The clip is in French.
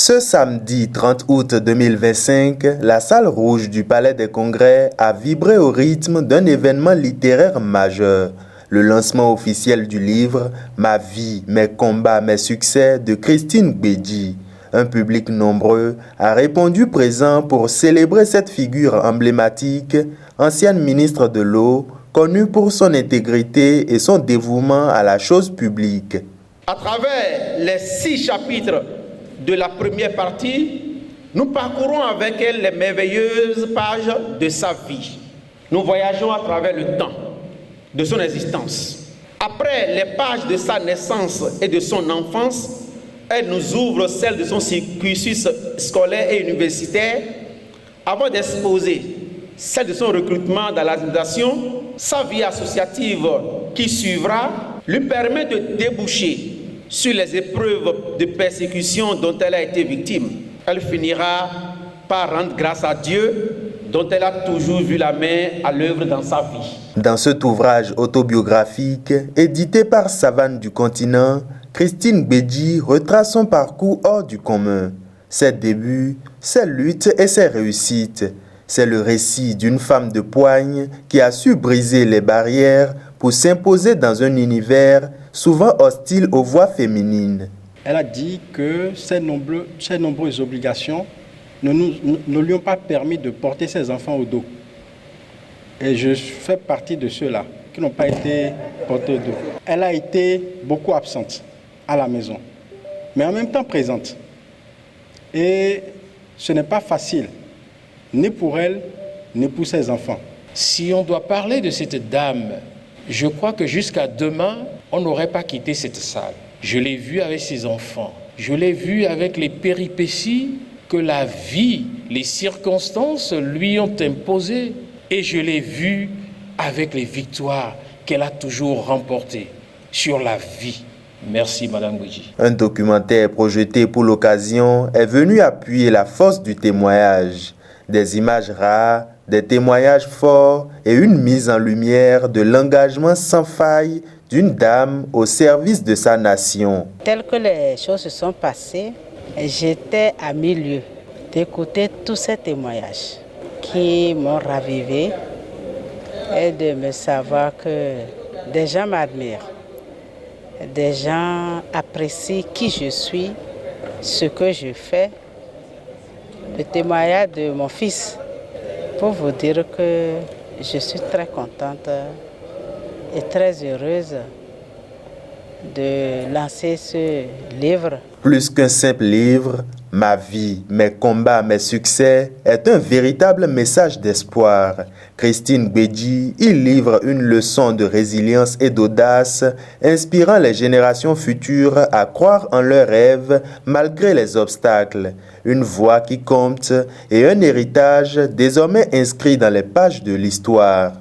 Ce samedi 30 août 2025, la salle rouge du Palais des Congrès a vibré au rythme d'un événement littéraire majeur, le lancement officiel du livre « Ma vie, mes combats, mes succès » de Christine Gbedji. Un public nombreux a répondu présent pour célébrer cette figure emblématique, ancienne ministre de l'eau, connue pour son intégrité et son dévouement à la chose publique. À travers les 6 chapitres de la première partie, nous parcourons avec elle les merveilleuses pages de sa vie. Nous voyageons à travers le temps de son existence. Après les pages de sa naissance et de son enfance, elle nous ouvre celle de son cursus scolaire et universitaire avant d'exposer celle de son recrutement dans l'administration. Sa vie associative qui suivra lui permet de déboucher sur les épreuves de persécution dont elle a été victime. Elle finira par rendre grâce à Dieu dont elle a toujours vu la main à l'œuvre dans sa vie. Dans cet ouvrage autobiographique, édité par Savane du Continent, Christine Gbedji retrace son parcours hors du commun, ses débuts, ses luttes et ses réussites. C'est le récit d'une femme de poigne qui a su briser les barrières pour s'imposer dans un univers souvent hostile aux voix féminines. Elle a dit que ces nombreuses obligations ne lui ont pas permis de porter ses enfants au dos. Et je fais partie de ceux-là qui n'ont pas été portés au dos. Elle a été beaucoup absente à la maison, mais en même temps présente. Et ce n'est pas facile, ni pour elle, ni pour ses enfants. Si on doit parler de cette dame, je crois que jusqu'à demain, on n'aurait pas quitté cette salle. Je l'ai vue avec ses enfants. Je l'ai vue avec les péripéties que la vie, les circonstances lui ont imposées. Et je l'ai vue avec les victoires qu'elle a toujours remportées sur la vie. Merci, Madame Gbedji. Un documentaire projeté pour l'occasion est venu appuyer la force du témoignage. Des images rares, des témoignages forts et une mise en lumière de l'engagement sans faille d'une dame au service de sa nation. Tel que les choses se sont passées, j'étais à milieu d'écouter tous ces témoignages qui m'ont ravivé et de me savoir que des gens m'admirent, des gens apprécient qui je suis, ce que je fais. Le témoignage de mon fils, pour vous dire que je suis très contente et très heureuse de lancer ce livre. Plus qu'un simple livre, Ma vie, mes combats, mes succès est un véritable message d'espoir. Christine Gbedji y livre une leçon de résilience et d'audace, inspirant les générations futures à croire en leurs rêves malgré les obstacles. Une voix qui compte et un héritage désormais inscrit dans les pages de l'histoire.